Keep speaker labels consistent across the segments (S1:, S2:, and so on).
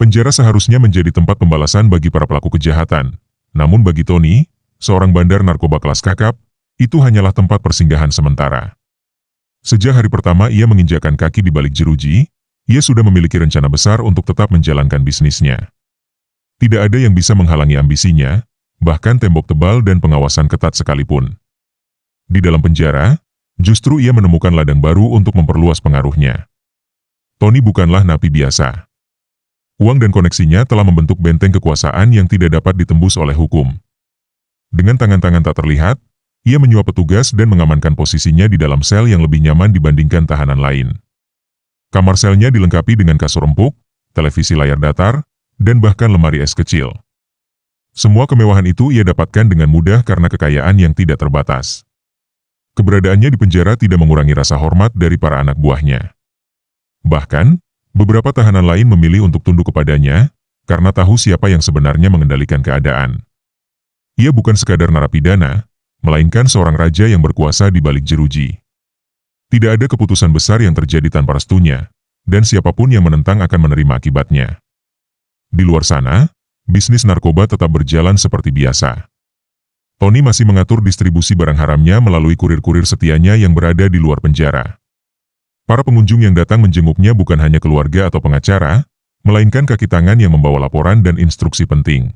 S1: Penjara seharusnya menjadi tempat pembalasan bagi para pelaku kejahatan. Namun bagi Tony, seorang bandar narkoba kelas kakap, itu hanyalah tempat persinggahan sementara. Sejak hari pertama ia menginjakkan kaki di balik jeruji, ia sudah memiliki rencana besar untuk tetap menjalankan bisnisnya. Tidak ada yang bisa menghalangi ambisinya, bahkan tembok tebal dan pengawasan ketat sekalipun. Di dalam penjara, justru ia menemukan ladang baru untuk memperluas pengaruhnya. Tony bukanlah napi biasa. Uang dan koneksinya telah membentuk benteng kekuasaan yang tidak dapat ditembus oleh hukum. Dengan tangan-tangan tak terlihat, ia menyuap petugas dan mengamankan posisinya di dalam sel yang lebih nyaman dibandingkan tahanan lain. Kamar selnya dilengkapi dengan kasur empuk, televisi layar datar, dan bahkan lemari es kecil. Semua kemewahan itu ia dapatkan dengan mudah karena kekayaan yang tidak terbatas. Keberadaannya di penjara tidak mengurangi rasa hormat dari para anak buahnya. Bahkan, beberapa tahanan lain memilih untuk tunduk kepadanya, karena tahu siapa yang sebenarnya mengendalikan keadaan. Ia bukan sekadar narapidana, melainkan seorang raja yang berkuasa di balik jeruji. Tidak ada keputusan besar yang terjadi tanpa restunya, dan siapapun yang menentang akan menerima akibatnya. Di luar sana, bisnis narkoba tetap berjalan seperti biasa. Tony masih mengatur distribusi barang haramnya melalui kurir-kurir setianya yang berada di luar penjara. Para pengunjung yang datang menjenguknya bukan hanya keluarga atau pengacara, melainkan kaki tangan yang membawa laporan dan instruksi penting.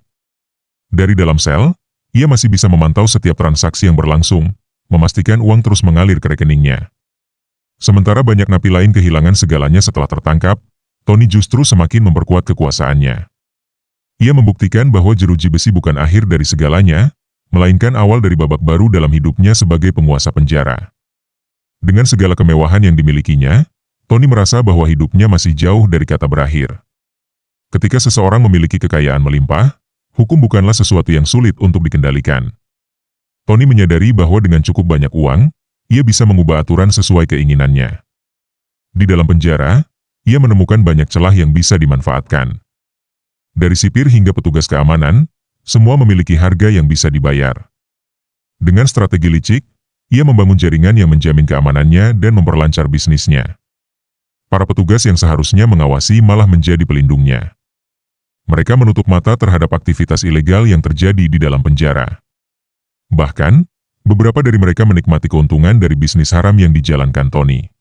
S1: Dari dalam sel, ia masih bisa memantau setiap transaksi yang berlangsung, memastikan uang terus mengalir ke rekeningnya. Sementara banyak napi lain kehilangan segalanya setelah tertangkap, Tony justru semakin memperkuat kekuasaannya. Ia membuktikan bahwa jeruji besi bukan akhir dari segalanya, melainkan awal dari babak baru dalam hidupnya sebagai penguasa penjara. Dengan segala kemewahan yang dimilikinya, Tony merasa bahwa hidupnya masih jauh dari kata berakhir. Ketika seseorang memiliki kekayaan melimpah, hukum bukanlah sesuatu yang sulit untuk dikendalikan. Tony menyadari bahwa dengan cukup banyak uang, ia bisa mengubah aturan sesuai keinginannya. Di dalam penjara, ia menemukan banyak celah yang bisa dimanfaatkan. Dari sipir hingga petugas keamanan, semua memiliki harga yang bisa dibayar. Dengan strategi licik, ia membangun jaringan yang menjamin keamanannya dan memperlancar bisnisnya. Para petugas yang seharusnya mengawasi malah menjadi pelindungnya. Mereka menutup mata terhadap aktivitas ilegal yang terjadi di dalam penjara. Bahkan, beberapa dari mereka menikmati keuntungan dari bisnis haram yang dijalankan Tony.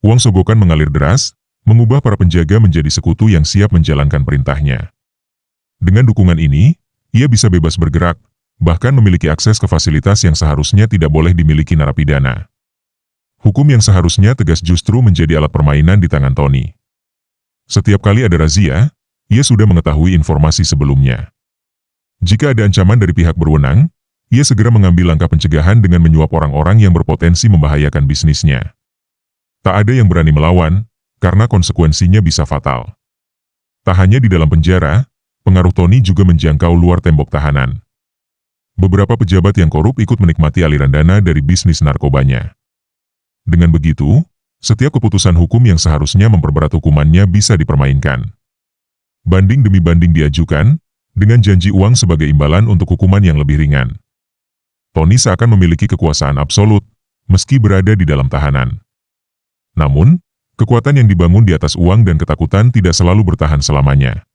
S1: Uang sogokan mengalir deras, mengubah para penjaga menjadi sekutu yang siap menjalankan perintahnya. Dengan dukungan ini, ia bisa bebas bergerak, bahkan memiliki akses ke fasilitas yang seharusnya tidak boleh dimiliki narapidana. Hukum yang seharusnya tegas justru menjadi alat permainan di tangan Tony. Setiap kali ada razia, ia sudah mengetahui informasi sebelumnya. Jika ada ancaman dari pihak berwenang, ia segera mengambil langkah pencegahan dengan menyuap orang-orang yang berpotensi membahayakan bisnisnya. Tak ada yang berani melawan, karena konsekuensinya bisa fatal. Tak hanya di dalam penjara, pengaruh Tony juga menjangkau luar tembok tahanan. Beberapa pejabat yang korup ikut menikmati aliran dana dari bisnis narkobanya. Dengan begitu, setiap keputusan hukum yang seharusnya memperberat hukumannya bisa dipermainkan. Banding demi banding diajukan, dengan janji uang sebagai imbalan untuk hukuman yang lebih ringan. Tony seakan memiliki kekuasaan absolut, meski berada di dalam tahanan. Namun, kekuatan yang dibangun di atas uang dan ketakutan tidak selalu bertahan selamanya.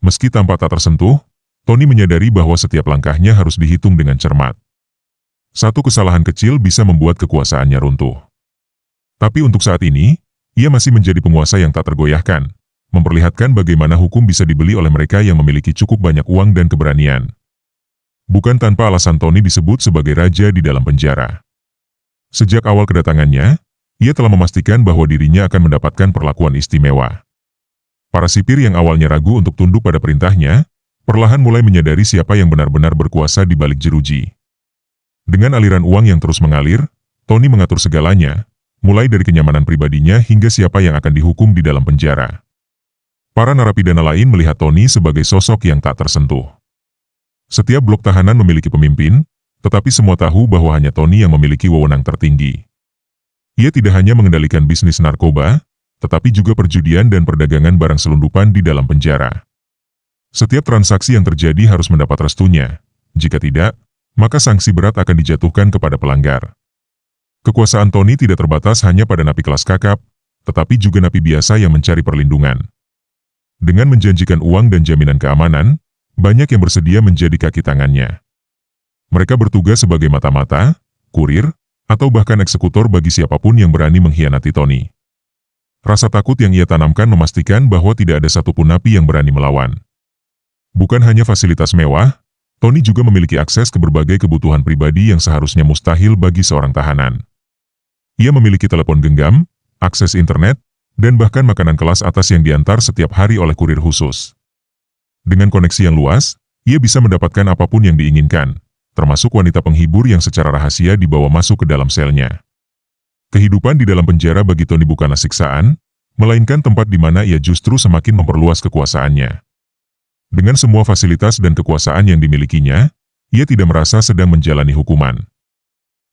S1: Meski tampak tak tersentuh, Tony menyadari bahwa setiap langkahnya harus dihitung dengan cermat. Satu kesalahan kecil bisa membuat kekuasaannya runtuh. Tapi untuk saat ini, ia masih menjadi penguasa yang tak tergoyahkan, memperlihatkan bagaimana hukum bisa dibeli oleh mereka yang memiliki cukup banyak uang dan keberanian. Bukan tanpa alasan Tony disebut sebagai raja di dalam penjara. Sejak awal kedatangannya, ia telah memastikan bahwa dirinya akan mendapatkan perlakuan istimewa. Para sipir yang awalnya ragu untuk tunduk pada perintahnya, perlahan mulai menyadari siapa yang benar-benar berkuasa di balik jeruji. Dengan aliran uang yang terus mengalir, Tony mengatur segalanya, mulai dari kenyamanan pribadinya hingga siapa yang akan dihukum di dalam penjara. Para narapidana lain melihat Tony sebagai sosok yang tak tersentuh. Setiap blok tahanan memiliki pemimpin, tetapi semua tahu bahwa hanya Tony yang memiliki wewenang tertinggi. Ia tidak hanya mengendalikan bisnis narkoba, tetapi juga perjudian dan perdagangan barang selundupan di dalam penjara. Setiap transaksi yang terjadi harus mendapat restunya. Jika tidak, maka sanksi berat akan dijatuhkan kepada pelanggar. Kekuasaan Tony tidak terbatas hanya pada napi kelas kakap, tetapi juga napi biasa yang mencari perlindungan. Dengan menjanjikan uang dan jaminan keamanan, banyak yang bersedia menjadi kaki tangannya. Mereka bertugas sebagai mata-mata, kurir, atau bahkan eksekutor bagi siapapun yang berani mengkhianati Tony. Rasa takut yang ia tanamkan memastikan bahwa tidak ada satupun napi yang berani melawan. Bukan hanya fasilitas mewah, Tony juga memiliki akses ke berbagai kebutuhan pribadi yang seharusnya mustahil bagi seorang tahanan. Ia memiliki telepon genggam, akses internet, dan bahkan makanan kelas atas yang diantar setiap hari oleh kurir khusus. Dengan koneksi yang luas, ia bisa mendapatkan apapun yang diinginkan, termasuk wanita penghibur yang secara rahasia dibawa masuk ke dalam selnya. Kehidupan di dalam penjara bagi Tony bukanlah siksaan, melainkan tempat di mana ia justru semakin memperluas kekuasaannya. Dengan semua fasilitas dan kekuasaan yang dimilikinya, ia tidak merasa sedang menjalani hukuman.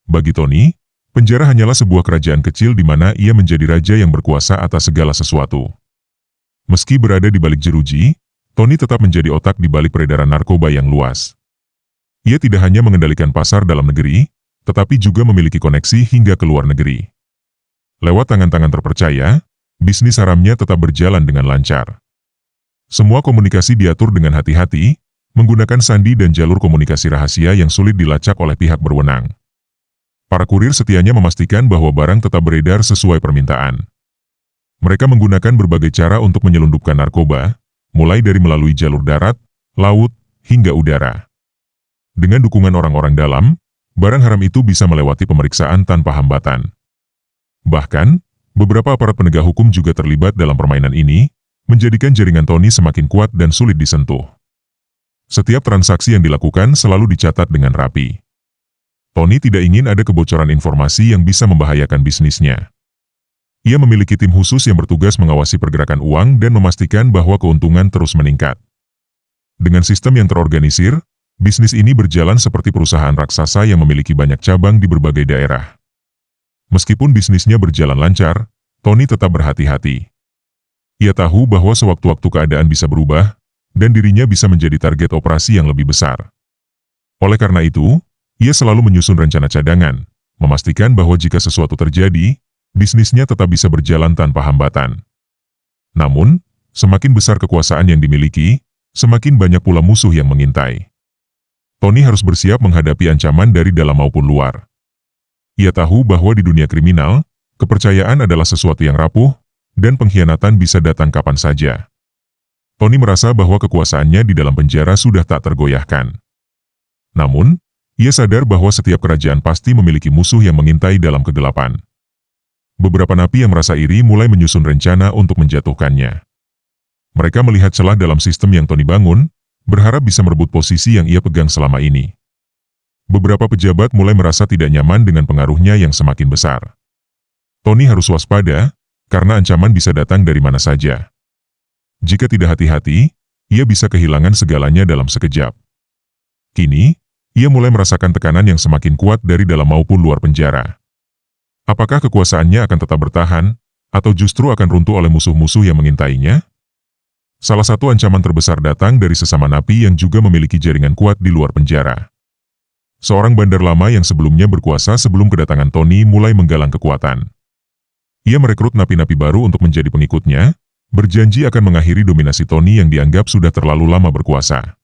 S1: Bagi Tony, penjara hanyalah sebuah kerajaan kecil di mana ia menjadi raja yang berkuasa atas segala sesuatu. Meski berada di balik jeruji, Tony tetap menjadi otak di balik peredaran narkoba yang luas. Ia tidak hanya mengendalikan pasar dalam negeri, tetapi juga memiliki koneksi hingga ke luar negeri. Lewat tangan-tangan terpercaya, bisnis haramnya tetap berjalan dengan lancar. Semua komunikasi diatur dengan hati-hati, menggunakan sandi dan jalur komunikasi rahasia yang sulit dilacak oleh pihak berwenang. Para kurir setianya memastikan bahwa barang tetap beredar sesuai permintaan. Mereka menggunakan berbagai cara untuk menyelundupkan narkoba, mulai dari melalui jalur darat, laut, hingga udara. Dengan dukungan orang-orang dalam, barang haram itu bisa melewati pemeriksaan tanpa hambatan. Bahkan, beberapa aparat penegak hukum juga terlibat dalam permainan ini, menjadikan jaringan Tony semakin kuat dan sulit disentuh. Setiap transaksi yang dilakukan selalu dicatat dengan rapi. Tony tidak ingin ada kebocoran informasi yang bisa membahayakan bisnisnya. Ia memiliki tim khusus yang bertugas mengawasi pergerakan uang dan memastikan bahwa keuntungan terus meningkat. Dengan sistem yang terorganisir, bisnis ini berjalan seperti perusahaan raksasa yang memiliki banyak cabang di berbagai daerah. Meskipun bisnisnya berjalan lancar, Tony tetap berhati-hati. Ia tahu bahwa sewaktu-waktu keadaan bisa berubah, dan dirinya bisa menjadi target operasi yang lebih besar. Oleh karena itu, ia selalu menyusun rencana cadangan, memastikan bahwa jika sesuatu terjadi, bisnisnya tetap bisa berjalan tanpa hambatan. Namun, semakin besar kekuasaan yang dimiliki, semakin banyak pula musuh yang mengintai. Tony harus bersiap menghadapi ancaman dari dalam maupun luar. Ia tahu bahwa di dunia kriminal, kepercayaan adalah sesuatu yang rapuh, dan pengkhianatan bisa datang kapan saja. Tony merasa bahwa kekuasaannya di dalam penjara sudah tak tergoyahkan. Namun, ia sadar bahwa setiap kerajaan pasti memiliki musuh yang mengintai dalam kegelapan. Beberapa napi yang merasa iri mulai menyusun rencana untuk menjatuhkannya. Mereka melihat celah dalam sistem yang Tony bangun, berharap bisa merebut posisi yang ia pegang selama ini. Beberapa pejabat mulai merasa tidak nyaman dengan pengaruhnya yang semakin besar. Tony harus waspada, karena ancaman bisa datang dari mana saja. Jika tidak hati-hati, ia bisa kehilangan segalanya dalam sekejap. Kini, ia mulai merasakan tekanan yang semakin kuat dari dalam maupun luar penjara. Apakah kekuasaannya akan tetap bertahan, atau justru akan runtuh oleh musuh-musuh yang mengintainya? Salah satu ancaman terbesar datang dari sesama napi yang juga memiliki jaringan kuat di luar penjara. Seorang bandar lama yang sebelumnya berkuasa sebelum kedatangan Tony mulai menggalang kekuatan. Ia merekrut napi-napi baru untuk menjadi pengikutnya, berjanji akan mengakhiri dominasi Tony yang dianggap sudah terlalu lama berkuasa.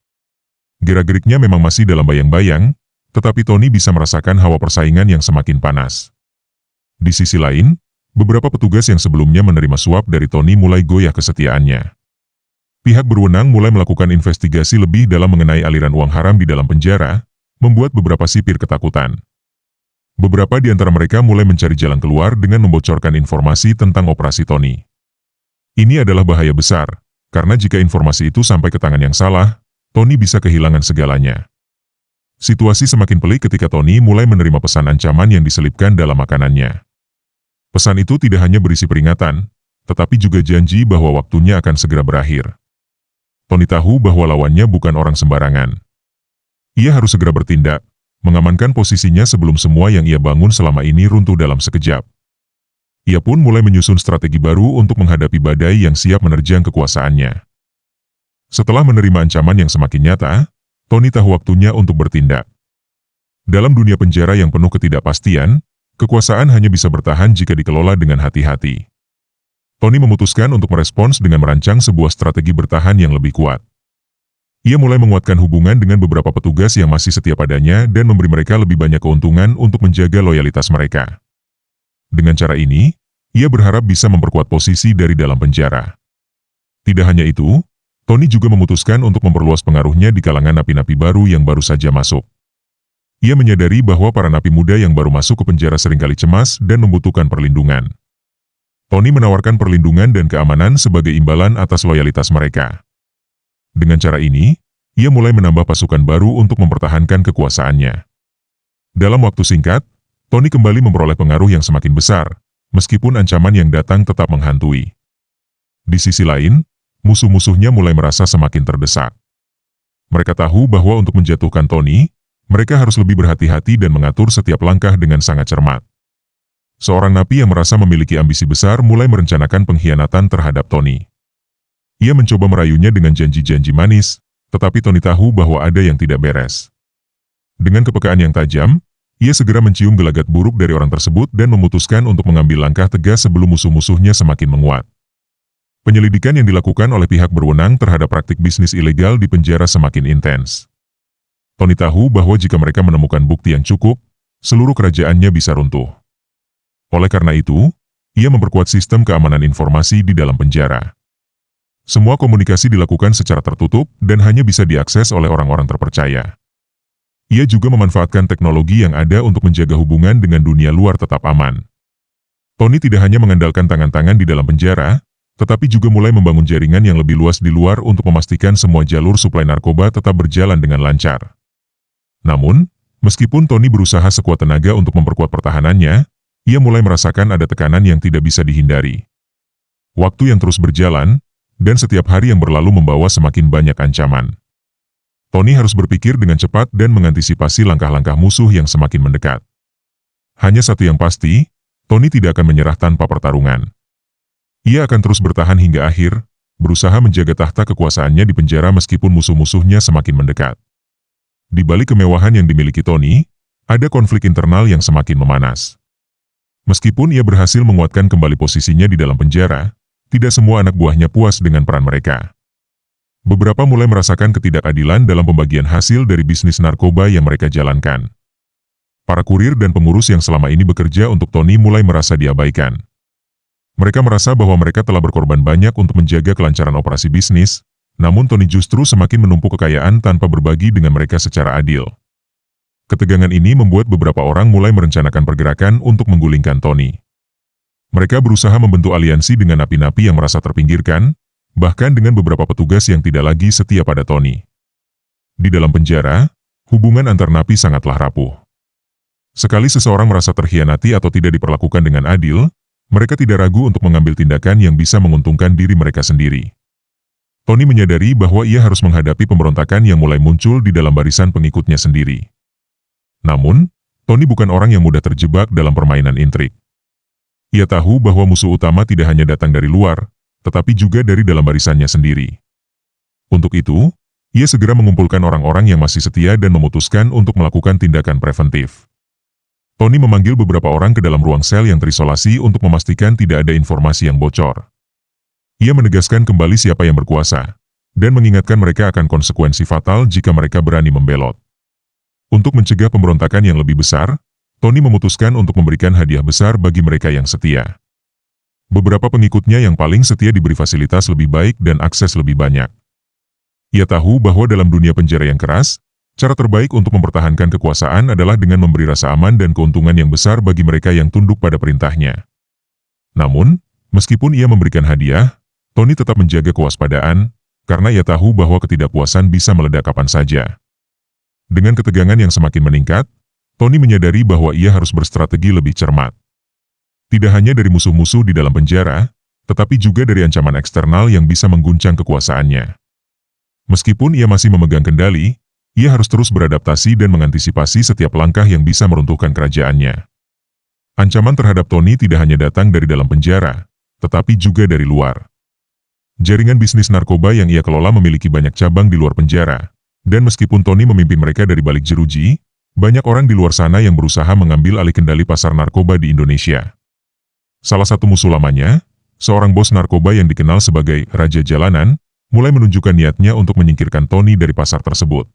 S1: Gerak-geriknya memang masih dalam bayang-bayang, tetapi Tony bisa merasakan hawa persaingan yang semakin panas. Di sisi lain, beberapa petugas yang sebelumnya menerima suap dari Tony mulai goyah kesetiaannya. Pihak berwenang mulai melakukan investigasi lebih dalam mengenai aliran uang haram di dalam penjara, membuat beberapa sipir ketakutan. Beberapa di antara mereka mulai mencari jalan keluar dengan membocorkan informasi tentang operasi Tony. Ini adalah bahaya besar, karena jika informasi itu sampai ke tangan yang salah, Tony bisa kehilangan segalanya. Situasi semakin pelik ketika Tony mulai menerima pesan ancaman yang diselipkan dalam makanannya. Pesan itu tidak hanya berisi peringatan, tetapi juga janji bahwa waktunya akan segera berakhir. Tony tahu bahwa lawannya bukan orang sembarangan. Ia harus segera bertindak, mengamankan posisinya sebelum semua yang ia bangun selama ini runtuh dalam sekejap. Ia pun mulai menyusun strategi baru untuk menghadapi badai yang siap menerjang kekuasaannya. Setelah menerima ancaman yang semakin nyata, Tony tahu waktunya untuk bertindak. Dalam dunia penjara yang penuh ketidakpastian, kekuasaan hanya bisa bertahan jika dikelola dengan hati-hati. Tony memutuskan untuk merespons dengan merancang sebuah strategi bertahan yang lebih kuat. Ia mulai menguatkan hubungan dengan beberapa petugas yang masih setia padanya dan memberi mereka lebih banyak keuntungan untuk menjaga loyalitas mereka. Dengan cara ini, ia berharap bisa memperkuat posisi dari dalam penjara. Tidak hanya itu, Tony juga memutuskan untuk memperluas pengaruhnya di kalangan napi-napi baru yang baru saja masuk. Ia menyadari bahwa para napi muda yang baru masuk ke penjara seringkali cemas dan membutuhkan perlindungan. Tony menawarkan perlindungan dan keamanan sebagai imbalan atas loyalitas mereka. Dengan cara ini, ia mulai menambah pasukan baru untuk mempertahankan kekuasaannya. Dalam waktu singkat, Tony kembali memperoleh pengaruh yang semakin besar, meskipun ancaman yang datang tetap menghantui. Di sisi lain, musuh-musuhnya mulai merasa semakin terdesak. Mereka tahu bahwa untuk menjatuhkan Tony, mereka harus lebih berhati-hati dan mengatur setiap langkah dengan sangat cermat. Seorang napi yang merasa memiliki ambisi besar mulai merencanakan pengkhianatan terhadap Tony. Ia mencoba merayunya dengan janji-janji manis, tetapi Tony tahu bahwa ada yang tidak beres. Dengan kepekaan yang tajam, ia segera mencium gelagat buruk dari orang tersebut dan memutuskan untuk mengambil langkah tegas sebelum musuh-musuhnya semakin menguat. Penyelidikan yang dilakukan oleh pihak berwenang terhadap praktik bisnis ilegal di penjara semakin intens. Tony tahu bahwa jika mereka menemukan bukti yang cukup, seluruh kerajaannya bisa runtuh. Oleh karena itu, ia memperkuat sistem keamanan informasi di dalam penjara. Semua komunikasi dilakukan secara tertutup dan hanya bisa diakses oleh orang-orang terpercaya. Ia juga memanfaatkan teknologi yang ada untuk menjaga hubungan dengan dunia luar tetap aman. Tony tidak hanya mengandalkan tangan-tangan di dalam penjara, tetapi juga mulai membangun jaringan yang lebih luas di luar untuk memastikan semua jalur suplai narkoba tetap berjalan dengan lancar. Namun, meskipun Tony berusaha sekuat tenaga untuk memperkuat pertahanannya, ia mulai merasakan ada tekanan yang tidak bisa dihindari. Waktu yang terus berjalan, dan setiap hari yang berlalu membawa semakin banyak ancaman. Tony harus berpikir dengan cepat dan mengantisipasi langkah-langkah musuh yang semakin mendekat. Hanya satu yang pasti, Tony tidak akan menyerah tanpa pertarungan. Ia akan terus bertahan hingga akhir, berusaha menjaga tahta kekuasaannya di penjara meskipun musuh-musuhnya semakin mendekat. Di balik kemewahan yang dimiliki Tony, ada konflik internal yang semakin memanas. Meskipun ia berhasil menguatkan kembali posisinya di dalam penjara, tidak semua anak buahnya puas dengan peran mereka. Beberapa mulai merasakan ketidakadilan dalam pembagian hasil dari bisnis narkoba yang mereka jalankan. Para kurir dan pengurus yang selama ini bekerja untuk Tony mulai merasa diabaikan. Mereka merasa bahwa mereka telah berkorban banyak untuk menjaga kelancaran operasi bisnis, namun Tony justru semakin menumpuk kekayaan tanpa berbagi dengan mereka secara adil. Ketegangan ini membuat beberapa orang mulai merencanakan pergerakan untuk menggulingkan Tony. Mereka berusaha membentuk aliansi dengan napi-napi yang merasa terpinggirkan, bahkan dengan beberapa petugas yang tidak lagi setia pada Tony. Di dalam penjara, hubungan antar napi sangatlah rapuh. Sekali seseorang merasa terkhianati atau tidak diperlakukan dengan adil, mereka tidak ragu untuk mengambil tindakan yang bisa menguntungkan diri mereka sendiri. Tony menyadari bahwa ia harus menghadapi pemberontakan yang mulai muncul di dalam barisan pengikutnya sendiri. Namun, Tony bukan orang yang mudah terjebak dalam permainan intrik. Ia tahu bahwa musuh utama tidak hanya datang dari luar, tetapi juga dari dalam barisannya sendiri. Untuk itu, ia segera mengumpulkan orang-orang yang masih setia dan memutuskan untuk melakukan tindakan preventif. Tony memanggil beberapa orang ke dalam ruang sel yang terisolasi untuk memastikan tidak ada informasi yang bocor. Ia menegaskan kembali siapa yang berkuasa, dan mengingatkan mereka akan konsekuensi fatal jika mereka berani membelot. Untuk mencegah pemberontakan yang lebih besar, Tony memutuskan untuk memberikan hadiah besar bagi mereka yang setia. Beberapa pengikutnya yang paling setia diberi fasilitas lebih baik dan akses lebih banyak. Ia tahu bahwa dalam dunia penjara yang keras, cara terbaik untuk mempertahankan kekuasaan adalah dengan memberi rasa aman dan keuntungan yang besar bagi mereka yang tunduk pada perintahnya. Namun, meskipun ia memberikan hadiah, Tony tetap menjaga kewaspadaan, karena ia tahu bahwa ketidakpuasan bisa meledak kapan saja. Dengan ketegangan yang semakin meningkat, Tony menyadari bahwa ia harus berstrategi lebih cermat. Tidak hanya dari musuh-musuh di dalam penjara, tetapi juga dari ancaman eksternal yang bisa mengguncang kekuasaannya. Meskipun ia masih memegang kendali, ia harus terus beradaptasi dan mengantisipasi setiap langkah yang bisa meruntuhkan kerajaannya. Ancaman terhadap Tony tidak hanya datang dari dalam penjara, tetapi juga dari luar. Jaringan bisnis narkoba yang ia kelola memiliki banyak cabang di luar penjara, dan meskipun Tony memimpin mereka dari balik jeruji, banyak orang di luar sana yang berusaha mengambil alih kendali pasar narkoba di Indonesia. Salah satu musuh lamanya, seorang bos narkoba yang dikenal sebagai Raja Jalanan, mulai menunjukkan niatnya untuk menyingkirkan Tony dari pasar tersebut.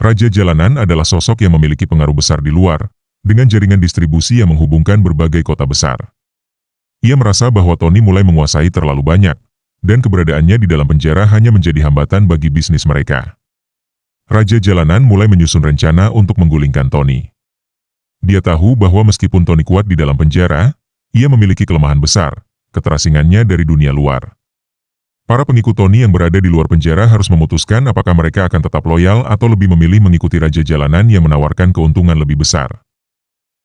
S1: Raja Jalanan adalah sosok yang memiliki pengaruh besar di luar, dengan jaringan distribusi yang menghubungkan berbagai kota besar. Ia merasa bahwa Tony mulai menguasai terlalu banyak, dan keberadaannya di dalam penjara hanya menjadi hambatan bagi bisnis mereka. Raja Jalanan mulai menyusun rencana untuk menggulingkan Tony. Dia tahu bahwa meskipun Tony kuat di dalam penjara, ia memiliki kelemahan besar, keterasingannya dari dunia luar. Para pengikut Tony yang berada di luar penjara harus memutuskan apakah mereka akan tetap loyal atau lebih memilih mengikuti Raja Jalanan yang menawarkan keuntungan lebih besar.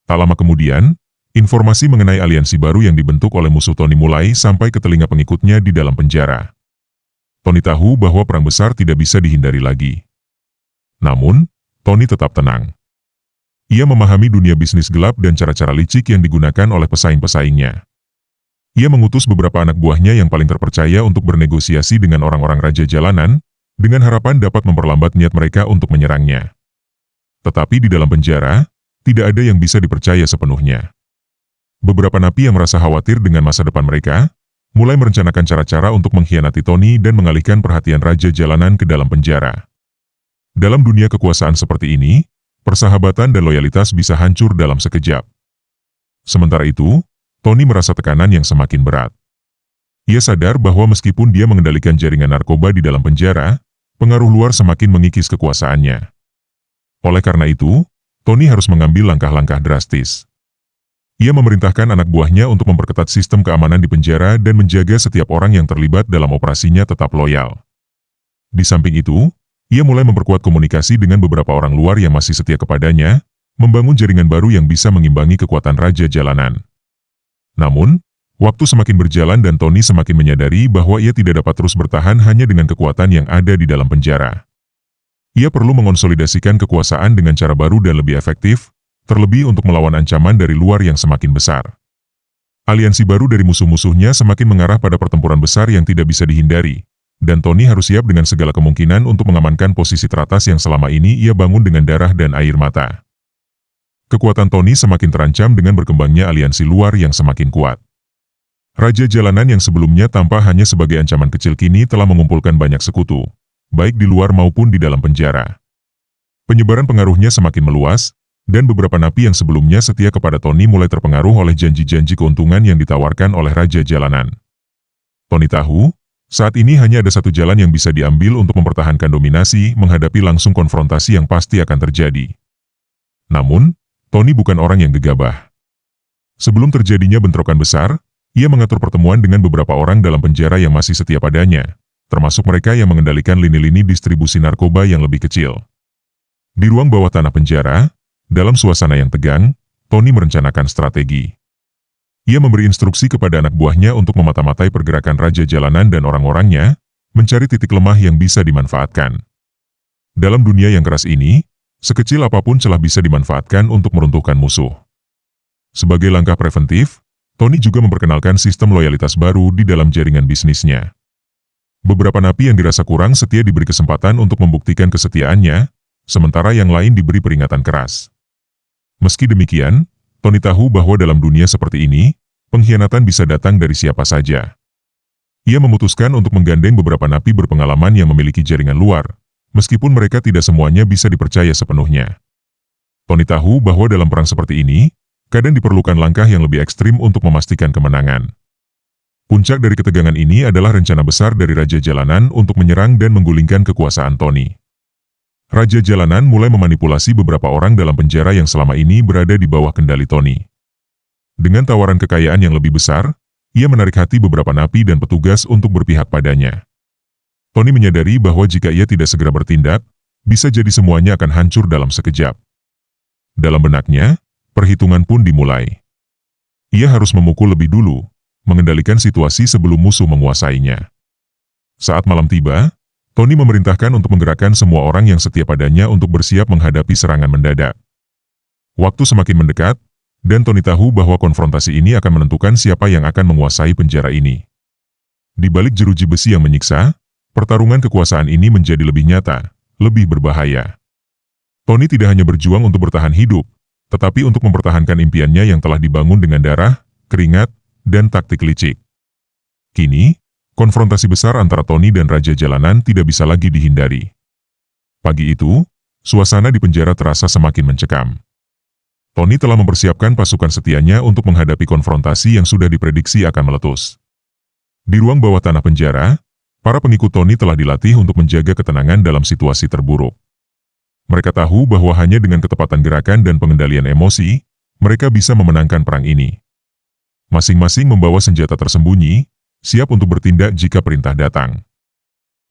S1: Tak lama kemudian, informasi mengenai aliansi baru yang dibentuk oleh musuh Tony mulai sampai ke telinga pengikutnya di dalam penjara. Tony tahu bahwa perang besar tidak bisa dihindari lagi. Namun, Tony tetap tenang. Ia memahami dunia bisnis gelap dan cara-cara licik yang digunakan oleh pesaing-pesaingnya. Ia mengutus beberapa anak buahnya yang paling terpercaya untuk bernegosiasi dengan orang-orang Raja Jalanan, dengan harapan dapat memperlambat niat mereka untuk menyerangnya. Tetapi di dalam penjara, tidak ada yang bisa dipercaya sepenuhnya. Beberapa napi yang merasa khawatir dengan masa depan mereka, mulai merencanakan cara-cara untuk mengkhianati Tony dan mengalihkan perhatian Raja Jalanan ke dalam penjara. Dalam dunia kekuasaan seperti ini, persahabatan dan loyalitas bisa hancur dalam sekejap. Sementara itu, Tony merasa tekanan yang semakin berat. Ia sadar bahwa meskipun dia mengendalikan jaringan narkoba di dalam penjara, pengaruh luar semakin mengikis kekuasaannya. Oleh karena itu, Tony harus mengambil langkah-langkah drastis. Ia memerintahkan anak buahnya untuk memperketat sistem keamanan di penjara dan menjaga setiap orang yang terlibat dalam operasinya tetap loyal. Di samping itu, ia mulai memperkuat komunikasi dengan beberapa orang luar yang masih setia kepadanya, membangun jaringan baru yang bisa mengimbangi kekuatan Raja Jalanan. Namun, waktu semakin berjalan dan Tony semakin menyadari bahwa ia tidak dapat terus bertahan hanya dengan kekuatan yang ada di dalam penjara. Ia perlu mengonsolidasikan kekuasaan dengan cara baru dan lebih efektif, terlebih untuk melawan ancaman dari luar yang semakin besar. Aliansi baru dari musuh-musuhnya semakin mengarah pada pertempuran besar yang tidak bisa dihindari, dan Tony harus siap dengan segala kemungkinan untuk mengamankan posisi teratas yang selama ini ia bangun dengan darah dan air mata. Kekuatan Tony semakin terancam dengan berkembangnya aliansi luar yang semakin kuat. Raja Jalanan yang sebelumnya tampak hanya sebagai ancaman kecil kini telah mengumpulkan banyak sekutu, baik di luar maupun di dalam penjara. Penyebaran pengaruhnya semakin meluas, dan beberapa napi yang sebelumnya setia kepada Tony mulai terpengaruh oleh janji-janji keuntungan yang ditawarkan oleh Raja Jalanan. Tony tahu, saat ini hanya ada satu jalan yang bisa diambil untuk mempertahankan dominasi menghadapi langsung konfrontasi yang pasti akan terjadi. Namun, Tony bukan orang yang gegabah. Sebelum terjadinya bentrokan besar, ia mengatur pertemuan dengan beberapa orang dalam penjara yang masih setia padanya, termasuk mereka yang mengendalikan lini-lini distribusi narkoba yang lebih kecil. Di ruang bawah tanah penjara, dalam suasana yang tegang, Tony merencanakan strategi. Ia memberi instruksi kepada anak buahnya untuk memata-matai pergerakan Raja Jalanan dan orang-orangnya, mencari titik lemah yang bisa dimanfaatkan. Dalam dunia yang keras ini, sekecil apapun celah bisa dimanfaatkan untuk meruntuhkan musuh. Sebagai langkah preventif, Tony juga memperkenalkan sistem loyalitas baru di dalam jaringan bisnisnya. Beberapa napi yang dirasa kurang setia diberi kesempatan untuk membuktikan kesetiaannya, sementara yang lain diberi peringatan keras. Meski demikian, Tony tahu bahwa dalam dunia seperti ini, pengkhianatan bisa datang dari siapa saja. Ia memutuskan untuk menggandeng beberapa napi berpengalaman yang memiliki jaringan luar, meskipun mereka tidak semuanya bisa dipercaya sepenuhnya. Tony tahu bahwa dalam perang seperti ini, kadang diperlukan langkah yang lebih ekstrim untuk memastikan kemenangan. Puncak dari ketegangan ini adalah rencana besar dari Raja Jalanan untuk menyerang dan menggulingkan kekuasaan Tony. Raja Jalanan mulai memanipulasi beberapa orang dalam penjara yang selama ini berada di bawah kendali Tony. Dengan tawaran kekayaan yang lebih besar, ia menarik hati beberapa napi dan petugas untuk berpihak padanya. Tony menyadari bahwa jika ia tidak segera bertindak, bisa jadi semuanya akan hancur dalam sekejap. Dalam benaknya, perhitungan pun dimulai. Ia harus memukul lebih dulu, mengendalikan situasi sebelum musuh menguasainya. Saat malam tiba, Tony memerintahkan untuk menggerakkan semua orang yang setia padanya untuk bersiap menghadapi serangan mendadak. Waktu semakin mendekat, dan Tony tahu bahwa konfrontasi ini akan menentukan siapa yang akan menguasai penjara ini. Di balik jeruji besi yang menyiksa, pertarungan kekuasaan ini menjadi lebih nyata, lebih berbahaya. Tony tidak hanya berjuang untuk bertahan hidup, tetapi untuk mempertahankan impiannya yang telah dibangun dengan darah, keringat, dan taktik licik. Kini, konfrontasi besar antara Tony dan Raja Jalanan tidak bisa lagi dihindari. Pagi itu, suasana di penjara terasa semakin mencekam. Tony telah mempersiapkan pasukan setianya untuk menghadapi konfrontasi yang sudah diprediksi akan meletus. Di ruang bawah tanah penjara, para pengikut Tony telah dilatih untuk menjaga ketenangan dalam situasi terburuk. Mereka tahu bahwa hanya dengan ketepatan gerakan dan pengendalian emosi, mereka bisa memenangkan perang ini. Masing-masing membawa senjata tersembunyi, siap untuk bertindak jika perintah datang.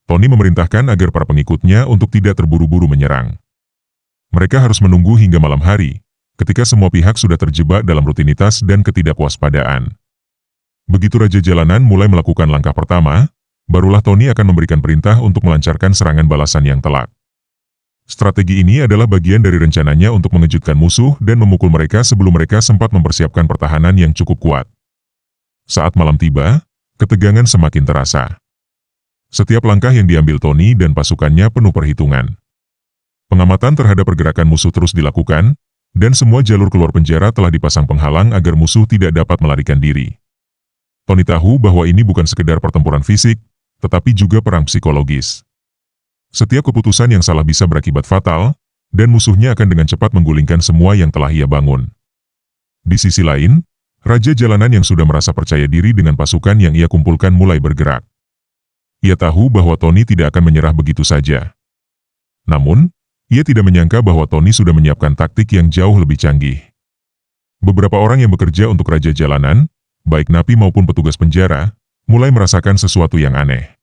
S1: Tony memerintahkan agar para pengikutnya untuk tidak terburu-buru menyerang. Mereka harus menunggu hingga malam hari, ketika semua pihak sudah terjebak dalam rutinitas dan ketidakwaspadaan. Begitu Raja Jalanan mulai melakukan langkah pertama, barulah Tony akan memberikan perintah untuk melancarkan serangan balasan yang telak. Strategi ini adalah bagian dari rencananya untuk mengejutkan musuh dan memukul mereka sebelum mereka sempat mempersiapkan pertahanan yang cukup kuat. Saat malam tiba, ketegangan semakin terasa. Setiap langkah yang diambil Tony dan pasukannya penuh perhitungan. Pengamatan terhadap pergerakan musuh terus dilakukan, dan semua jalur keluar penjara telah dipasang penghalang agar musuh tidak dapat melarikan diri. Tony tahu bahwa ini bukan sekedar pertempuran fisik, tetapi juga perang psikologis. Setiap keputusan yang salah bisa berakibat fatal, dan musuhnya akan dengan cepat menggulingkan semua yang telah ia bangun. Di sisi lain, Raja Jalanan yang sudah merasa percaya diri dengan pasukan yang ia kumpulkan mulai bergerak. Ia tahu bahwa Tony tidak akan menyerah begitu saja. Namun, ia tidak menyangka bahwa Tony sudah menyiapkan taktik yang jauh lebih canggih. Beberapa orang yang bekerja untuk Raja Jalanan, baik napi maupun petugas penjara, mulai merasakan sesuatu yang aneh.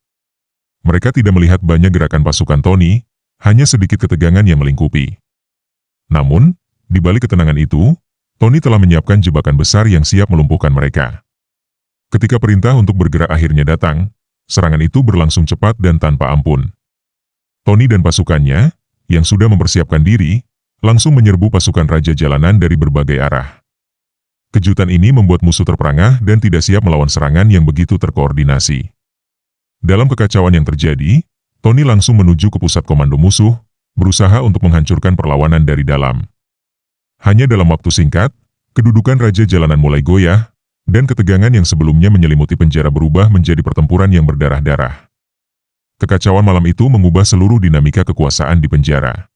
S1: Mereka tidak melihat banyak gerakan pasukan Tony, hanya sedikit ketegangan yang melingkupi. Namun, di balik ketenangan itu, Tony telah menyiapkan jebakan besar yang siap melumpuhkan mereka. Ketika perintah untuk bergerak akhirnya datang, serangan itu berlangsung cepat dan tanpa ampun. Tony dan pasukannya, yang sudah mempersiapkan diri, langsung menyerbu pasukan Raja Jalanan dari berbagai arah. Kejutan ini membuat musuh terperangah dan tidak siap melawan serangan yang begitu terkoordinasi. Dalam kekacauan yang terjadi, Tony langsung menuju ke pusat komando musuh, berusaha untuk menghancurkan perlawanan dari dalam. Hanya dalam waktu singkat, kedudukan Raja Jalanan mulai goyah, dan ketegangan yang sebelumnya menyelimuti penjara berubah menjadi pertempuran yang berdarah-darah. Kekacauan malam itu mengubah seluruh dinamika kekuasaan di penjara.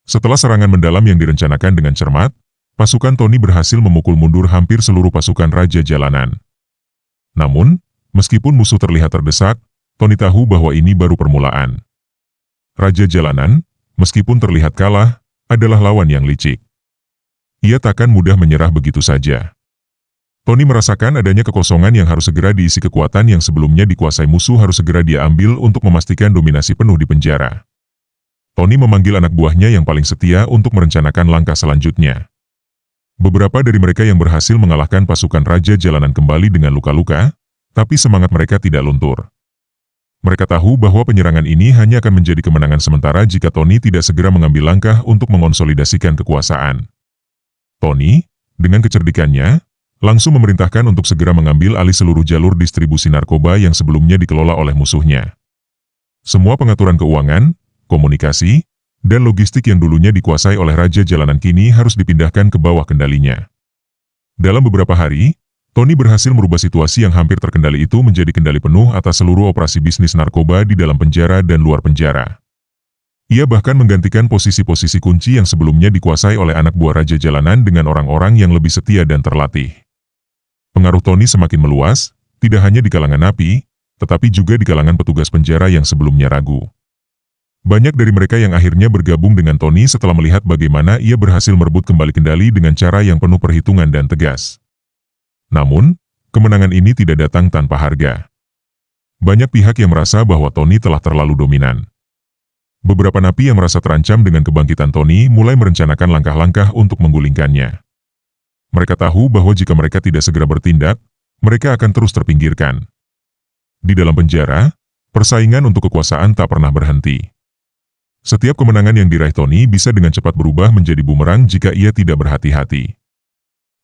S1: Setelah serangan mendalam yang direncanakan dengan cermat, pasukan Tony berhasil memukul mundur hampir seluruh pasukan Raja Jalanan. Namun, meskipun musuh terlihat terdesak, Tony tahu bahwa ini baru permulaan. Raja Jalanan, meskipun terlihat kalah, adalah lawan yang licik. Ia takkan mudah menyerah begitu saja. Tony merasakan adanya kekosongan yang harus segera diisi, kekuatan yang sebelumnya dikuasai musuh harus segera dia ambil untuk memastikan dominasi penuh di penjara. Tony memanggil anak buahnya yang paling setia untuk merencanakan langkah selanjutnya. Beberapa dari mereka yang berhasil mengalahkan pasukan Raja Jalanan kembali dengan luka-luka, tapi semangat mereka tidak luntur. Mereka tahu bahwa penyerangan ini hanya akan menjadi kemenangan sementara jika Tony tidak segera mengambil langkah untuk mengonsolidasikan kekuasaan. Tony, dengan kecerdikannya, langsung memerintahkan untuk segera mengambil alih seluruh jalur distribusi narkoba yang sebelumnya dikelola oleh musuhnya. Semua pengaturan keuangan, komunikasi, dan logistik yang dulunya dikuasai oleh Raja Jalanan kini harus dipindahkan ke bawah kendalinya. Dalam beberapa hari, Tony berhasil merubah situasi yang hampir terkendali itu menjadi kendali penuh atas seluruh operasi bisnis narkoba di dalam penjara dan luar penjara. Ia bahkan menggantikan posisi-posisi kunci yang sebelumnya dikuasai oleh anak buah Raja Jalanan dengan orang-orang yang lebih setia dan terlatih. Pengaruh Tony semakin meluas, tidak hanya di kalangan napi, tetapi juga di kalangan petugas penjara yang sebelumnya ragu. Banyak dari mereka yang akhirnya bergabung dengan Tony setelah melihat bagaimana ia berhasil merebut kembali kendali dengan cara yang penuh perhitungan dan tegas. Namun, kemenangan ini tidak datang tanpa harga. Banyak pihak yang merasa bahwa Tony telah terlalu dominan. Beberapa napi yang merasa terancam dengan kebangkitan Tony mulai merencanakan langkah-langkah untuk menggulingkannya. Mereka tahu bahwa jika mereka tidak segera bertindak, mereka akan terus terpinggirkan. Di dalam penjara, persaingan untuk kekuasaan tak pernah berhenti. Setiap kemenangan yang diraih Tony bisa dengan cepat berubah menjadi bumerang jika ia tidak berhati-hati.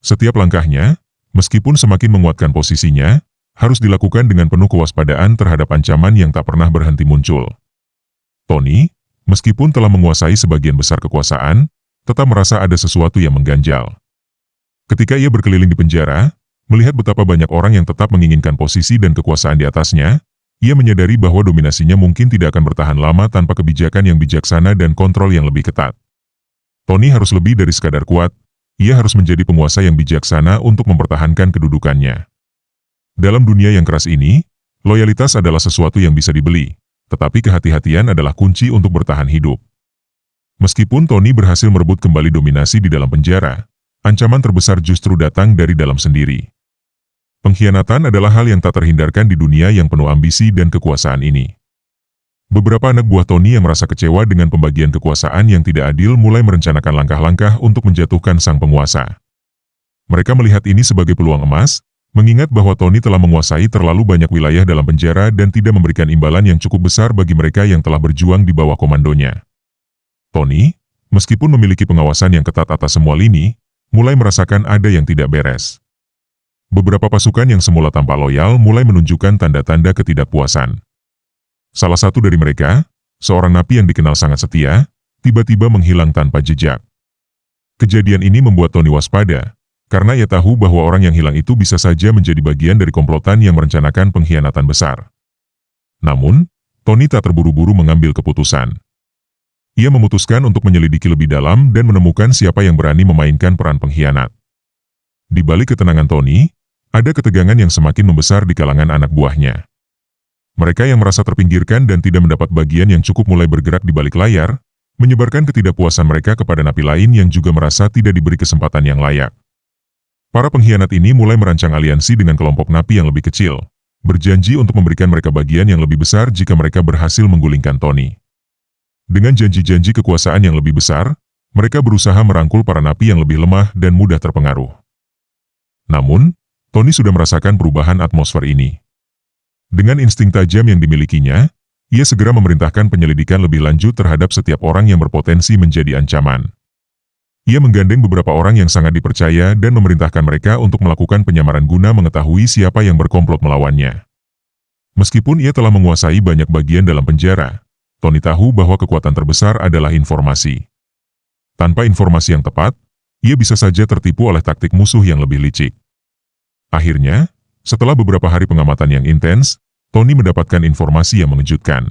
S1: Setiap langkahnya, meskipun semakin menguatkan posisinya, harus dilakukan dengan penuh kewaspadaan terhadap ancaman yang tak pernah berhenti muncul. Tony, meskipun telah menguasai sebagian besar kekuasaan, tetap merasa ada sesuatu yang mengganjal. Ketika ia berkeliling di penjara, Melihat betapa banyak orang yang tetap menginginkan posisi dan kekuasaan di atasnya, ia menyadari bahwa dominasinya mungkin tidak akan bertahan lama tanpa kebijakan yang bijaksana dan kontrol yang lebih ketat. Tony harus lebih dari sekadar kuat, ia harus menjadi penguasa yang bijaksana untuk mempertahankan kedudukannya. Dalam dunia yang keras ini, loyalitas adalah sesuatu yang bisa dibeli, tetapi kehati-hatian adalah kunci untuk bertahan hidup. Meskipun Tony berhasil merebut kembali dominasi di dalam penjara, ancaman terbesar justru datang dari dalam sendiri. Pengkhianatan adalah hal yang tak terhindarkan di dunia yang penuh ambisi dan kekuasaan ini. Beberapa anak buah Tony yang merasa kecewa dengan pembagian kekuasaan yang tidak adil mulai merencanakan langkah-langkah untuk menjatuhkan sang penguasa. Mereka melihat ini sebagai peluang emas, mengingat bahwa Tony telah menguasai terlalu banyak wilayah dalam penjara dan tidak memberikan imbalan yang cukup besar bagi mereka yang telah berjuang di bawah komandonya. Tony, meskipun memiliki pengawasan yang ketat atas semua lini, mulai merasakan ada yang tidak beres. Beberapa pasukan yang semula tampak loyal mulai menunjukkan tanda-tanda ketidakpuasan. Salah satu dari mereka, seorang napi yang dikenal sangat setia, tiba-tiba menghilang tanpa jejak. Kejadian ini membuat Tony waspada, karena ia tahu bahwa orang yang hilang itu bisa saja menjadi bagian dari komplotan yang merencanakan pengkhianatan besar. Namun, Tony tak terburu-buru mengambil keputusan. Ia memutuskan untuk menyelidiki lebih dalam dan menemukan siapa yang berani memainkan peran pengkhianat. Di balik ketenangan Tony, ada ketegangan yang semakin membesar di kalangan anak buahnya. Mereka yang merasa terpinggirkan dan tidak mendapat bagian yang cukup mulai bergerak di balik layar, menyebarkan ketidakpuasan mereka kepada napi lain yang juga merasa tidak diberi kesempatan yang layak. Para pengkhianat ini mulai merancang aliansi dengan kelompok napi yang lebih kecil, berjanji untuk memberikan mereka bagian yang lebih besar jika mereka berhasil menggulingkan Tony. Dengan janji-janji kekuasaan yang lebih besar, mereka berusaha merangkul para napi yang lebih lemah dan mudah terpengaruh. Namun, Tony sudah merasakan perubahan atmosfer ini. Dengan insting tajam yang dimilikinya, ia segera memerintahkan penyelidikan lebih lanjut terhadap setiap orang yang berpotensi menjadi ancaman. Ia menggandeng beberapa orang yang sangat dipercaya dan memerintahkan mereka untuk melakukan penyamaran guna mengetahui siapa yang berkomplot melawannya. Meskipun ia telah menguasai banyak bagian dalam penjara, Tony tahu bahwa kekuatan terbesar adalah informasi. Tanpa informasi yang tepat, ia bisa saja tertipu oleh taktik musuh yang lebih licik. Akhirnya, setelah beberapa hari pengamatan yang intens, Tony mendapatkan informasi yang mengejutkan.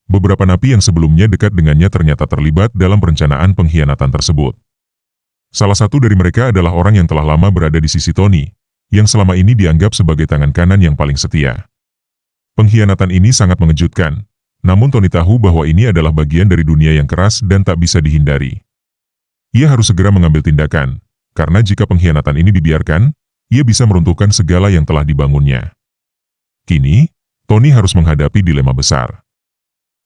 S1: Beberapa napi yang sebelumnya dekat dengannya ternyata terlibat dalam perencanaan pengkhianatan tersebut. Salah satu dari mereka adalah orang yang telah lama berada di sisi Tony, yang selama ini dianggap sebagai tangan kanan yang paling setia. Pengkhianatan ini sangat mengejutkan, namun Tony tahu bahwa ini adalah bagian dari dunia yang keras dan tak bisa dihindari. Ia harus segera mengambil tindakan, karena jika pengkhianatan ini dibiarkan, ia bisa meruntuhkan segala yang telah dibangunnya. Kini, Tony harus menghadapi dilema besar.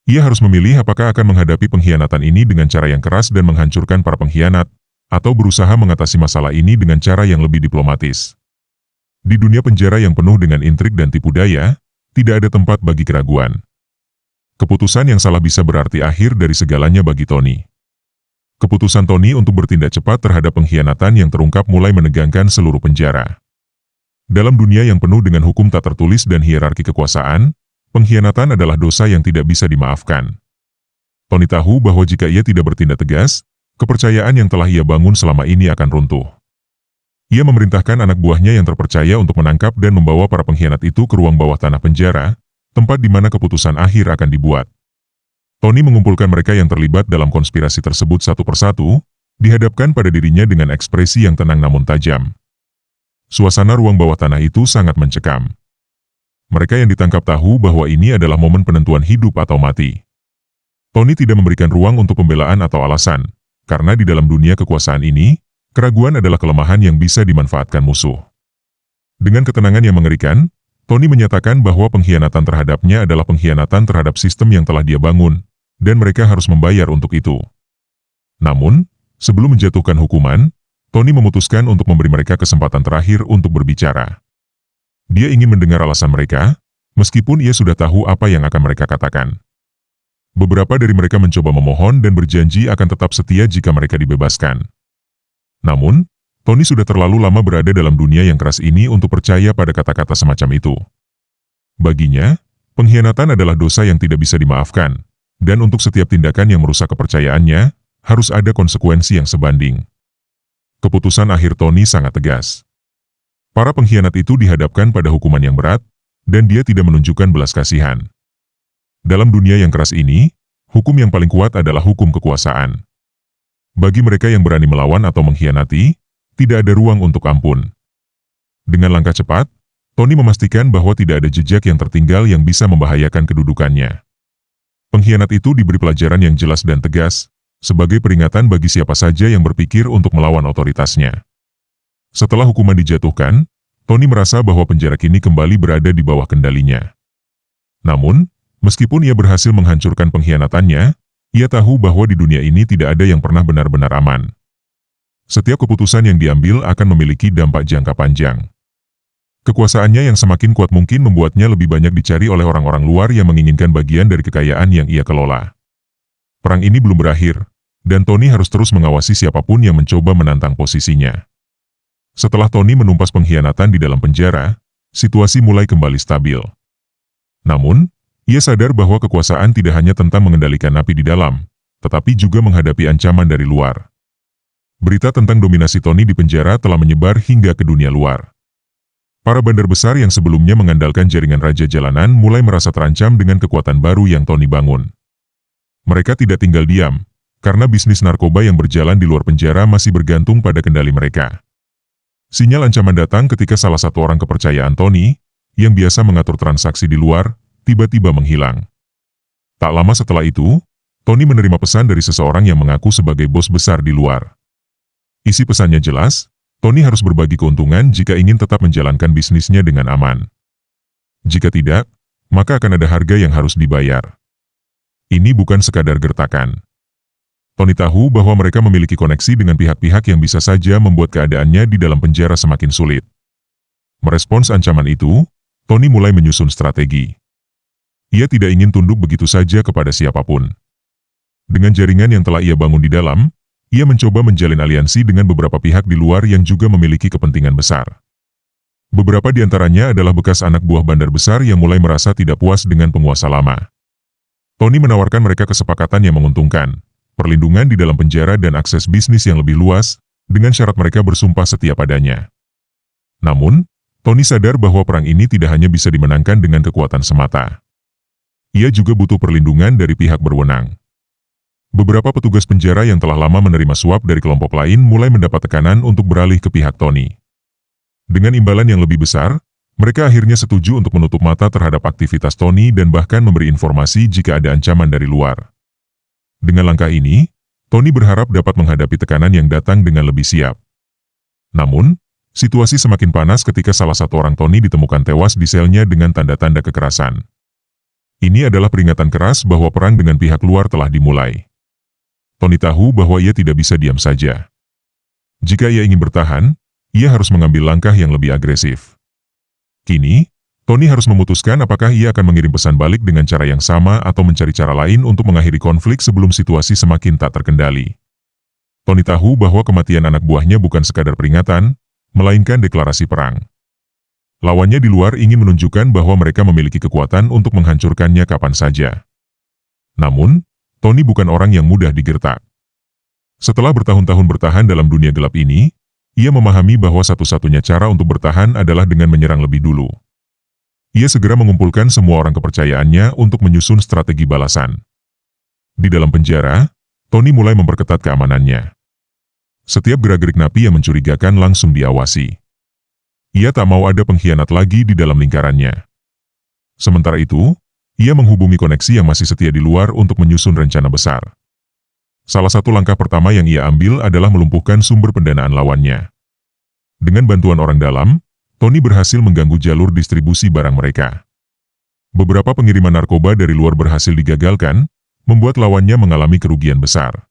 S1: Ia harus memilih apakah akan menghadapi pengkhianatan ini dengan cara yang keras dan menghancurkan para pengkhianat, atau berusaha mengatasi masalah ini dengan cara yang lebih diplomatis. Di dunia penjara yang penuh dengan intrik dan tipu daya, tidak ada tempat bagi keraguan. Keputusan yang salah bisa berarti akhir dari segalanya bagi Tony. Keputusan Tony untuk bertindak cepat terhadap pengkhianatan yang terungkap mulai menegangkan seluruh penjara. Dalam dunia yang penuh dengan hukum tak tertulis dan hierarki kekuasaan, pengkhianatan adalah dosa yang tidak bisa dimaafkan. Tony tahu bahwa jika ia tidak bertindak tegas, kepercayaan yang telah ia bangun selama ini akan runtuh. Ia memerintahkan anak buahnya yang terpercaya untuk menangkap dan membawa para pengkhianat itu ke ruang bawah tanah penjara, tempat di mana keputusan akhir akan dibuat. Tony mengumpulkan mereka yang terlibat dalam konspirasi tersebut satu persatu, dihadapkan pada dirinya dengan ekspresi yang tenang namun tajam. Suasana ruang bawah tanah itu sangat mencekam. Mereka yang ditangkap tahu bahwa ini adalah momen penentuan hidup atau mati. Tony tidak memberikan ruang untuk pembelaan atau alasan, karena di dalam dunia kekuasaan ini, keraguan adalah kelemahan yang bisa dimanfaatkan musuh. Dengan ketenangan yang mengerikan, Tony menyatakan bahwa pengkhianatan terhadapnya adalah pengkhianatan terhadap sistem yang telah dia bangun, dan mereka harus membayar untuk itu. Namun, sebelum menjatuhkan hukuman, Tony memutuskan untuk memberi mereka kesempatan terakhir untuk berbicara. Dia ingin mendengar alasan mereka, meskipun ia sudah tahu apa yang akan mereka katakan. Beberapa dari mereka mencoba memohon dan berjanji akan tetap setia jika mereka dibebaskan. Namun, Tony sudah terlalu lama berada dalam dunia yang keras ini untuk percaya pada kata-kata semacam itu. Baginya, pengkhianatan adalah dosa yang tidak bisa dimaafkan, dan untuk setiap tindakan yang merusak kepercayaannya, harus ada konsekuensi yang sebanding. Keputusan akhir Tony sangat tegas. Para pengkhianat itu dihadapkan pada hukuman yang berat, dan dia tidak menunjukkan belas kasihan. Dalam dunia yang keras ini, hukum yang paling kuat adalah hukum kekuasaan. Bagi mereka yang berani melawan atau mengkhianati, tidak ada ruang untuk ampun. Dengan langkah cepat, Tony memastikan bahwa tidak ada jejak yang tertinggal yang bisa membahayakan kedudukannya. Pengkhianat itu diberi pelajaran yang jelas dan tegas, sebagai peringatan bagi siapa saja yang berpikir untuk melawan otoritasnya. Setelah hukuman dijatuhkan, Tony merasa bahwa penjara kini kembali berada di bawah kendalinya. Namun, meskipun ia berhasil menghancurkan pengkhianatannya, ia tahu bahwa di dunia ini tidak ada yang pernah benar-benar aman. Setiap keputusan yang diambil akan memiliki dampak jangka panjang. Kekuasaannya yang semakin kuat mungkin membuatnya lebih banyak dicari oleh orang-orang luar yang menginginkan bagian dari kekayaan yang ia kelola. Perang ini belum berakhir, dan Tony harus terus mengawasi siapapun yang mencoba menantang posisinya. Setelah Tony menumpas pengkhianatan di dalam penjara, situasi mulai kembali stabil. Namun, ia sadar bahwa kekuasaan tidak hanya tentang mengendalikan api di dalam, tetapi juga menghadapi ancaman dari luar. Berita tentang dominasi Tony di penjara telah menyebar hingga ke dunia luar. Para bandar besar yang sebelumnya mengandalkan jaringan raja jalanan mulai merasa terancam dengan kekuatan baru yang Tony bangun. Mereka tidak tinggal diam, karena bisnis narkoba yang berjalan di luar penjara masih bergantung pada kendali mereka. Sinyal ancaman datang ketika salah satu orang kepercayaan Tony, yang biasa mengatur transaksi di luar, tiba-tiba menghilang. Tak lama setelah itu, Tony menerima pesan dari seseorang yang mengaku sebagai bos besar di luar. Isi pesannya jelas, Tony harus berbagi keuntungan jika ingin tetap menjalankan bisnisnya dengan aman. Jika tidak, maka akan ada harga yang harus dibayar. Ini bukan sekadar gertakan. Tony tahu bahwa mereka memiliki koneksi dengan pihak-pihak yang bisa saja membuat keadaannya di dalam penjara semakin sulit. Merespons ancaman itu, Tony mulai menyusun strategi. Ia tidak ingin tunduk begitu saja kepada siapapun. Dengan jaringan yang telah ia bangun di dalam, ia mencoba menjalin aliansi dengan beberapa pihak di luar yang juga memiliki kepentingan besar. Beberapa di antaranya adalah bekas anak buah bandar besar yang mulai merasa tidak puas dengan penguasa lama. Tony menawarkan mereka kesepakatan yang menguntungkan, perlindungan di dalam penjara dan akses bisnis yang lebih luas, dengan syarat mereka bersumpah setia padanya. Namun, Tony sadar bahwa perang ini tidak hanya bisa dimenangkan dengan kekuatan semata. Ia juga butuh perlindungan dari pihak berwenang. Beberapa petugas penjara yang telah lama menerima suap dari kelompok lain mulai mendapat tekanan untuk beralih ke pihak Tony. Dengan imbalan yang lebih besar, mereka akhirnya setuju untuk menutup mata terhadap aktivitas Tony dan bahkan memberi informasi jika ada ancaman dari luar. Dengan langkah ini, Tony berharap dapat menghadapi tekanan yang datang dengan lebih siap. Namun, situasi semakin panas ketika salah satu orang Tony ditemukan tewas di selnya dengan tanda-tanda kekerasan. Ini adalah peringatan keras bahwa perang dengan pihak luar telah dimulai. Tony tahu bahwa ia tidak bisa diam saja. Jika ia ingin bertahan, ia harus mengambil langkah yang lebih agresif. Kini, Tony harus memutuskan apakah ia akan mengirim pesan balik dengan cara yang sama atau mencari cara lain untuk mengakhiri konflik sebelum situasi semakin tak terkendali. Tony tahu bahwa kematian anak buahnya bukan sekadar peringatan, melainkan deklarasi perang. Lawannya di luar ingin menunjukkan bahwa mereka memiliki kekuatan untuk menghancurkannya kapan saja. Namun, Tony bukan orang yang mudah digertak. Setelah bertahun-tahun bertahan dalam dunia gelap ini, ia memahami bahwa satu-satunya cara untuk bertahan adalah dengan menyerang lebih dulu. Ia segera mengumpulkan semua orang kepercayaannya untuk menyusun strategi balasan. Di dalam penjara, Tony mulai memperketat keamanannya. Setiap gerak-gerik napi yang mencurigakan langsung diawasi. Ia tak mau ada pengkhianat lagi di dalam lingkarannya. Sementara itu, ia menghubungi koneksi yang masih setia di luar untuk menyusun rencana besar. Salah satu langkah pertama yang ia ambil adalah melumpuhkan sumber pendanaan lawannya. Dengan bantuan orang dalam, Tony berhasil mengganggu jalur distribusi barang mereka. Beberapa pengiriman narkoba dari luar berhasil digagalkan, membuat lawannya mengalami kerugian besar.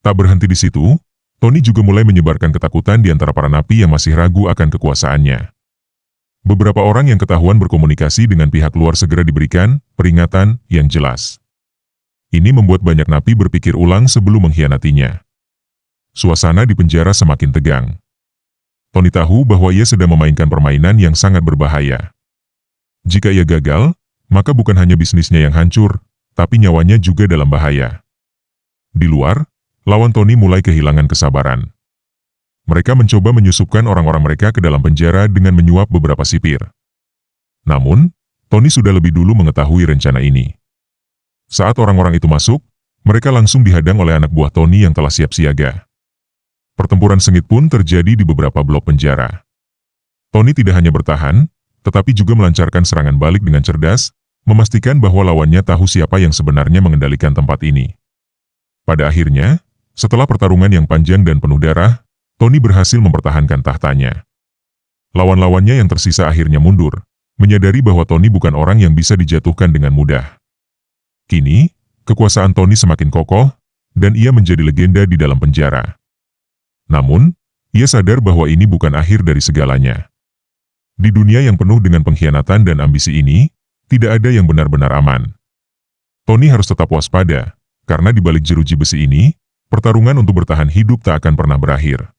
S1: Tak berhenti di situ, Tony juga mulai menyebarkan ketakutan di antara para napi yang masih ragu akan kekuasaannya. Beberapa orang yang ketahuan berkomunikasi dengan pihak luar segera diberikan peringatan yang jelas. Ini membuat banyak napi berpikir ulang sebelum mengkhianatinya. Suasana di penjara semakin tegang. Tony tahu bahwa ia sedang memainkan permainan yang sangat berbahaya. Jika ia gagal, maka bukan hanya bisnisnya yang hancur, tapi nyawanya juga dalam bahaya. Di luar, lawan Tony mulai kehilangan kesabaran. Mereka mencoba menyusupkan orang-orang mereka ke dalam penjara dengan menyuap beberapa sipir. Namun, Tony sudah lebih dulu mengetahui rencana ini. Saat orang-orang itu masuk, mereka langsung dihadang oleh anak buah Tony yang telah siap siaga. Pertempuran sengit pun terjadi di beberapa blok penjara. Tony tidak hanya bertahan, tetapi juga melancarkan serangan balik dengan cerdas, memastikan bahwa lawannya tahu siapa yang sebenarnya mengendalikan tempat ini. Pada akhirnya, setelah pertarungan yang panjang dan penuh darah, Tony berhasil mempertahankan tahtanya. Lawan-lawannya yang tersisa akhirnya mundur, menyadari bahwa Tony bukan orang yang bisa dijatuhkan dengan mudah. Kini, kekuasaan Tony semakin kokoh, dan ia menjadi legenda di dalam penjara. Namun, ia sadar bahwa ini bukan akhir dari segalanya. Di dunia yang penuh dengan pengkhianatan dan ambisi ini, tidak ada yang benar-benar aman. Tony harus tetap waspada, karena di balik jeruji besi ini, pertarungan untuk bertahan hidup tak akan pernah berakhir.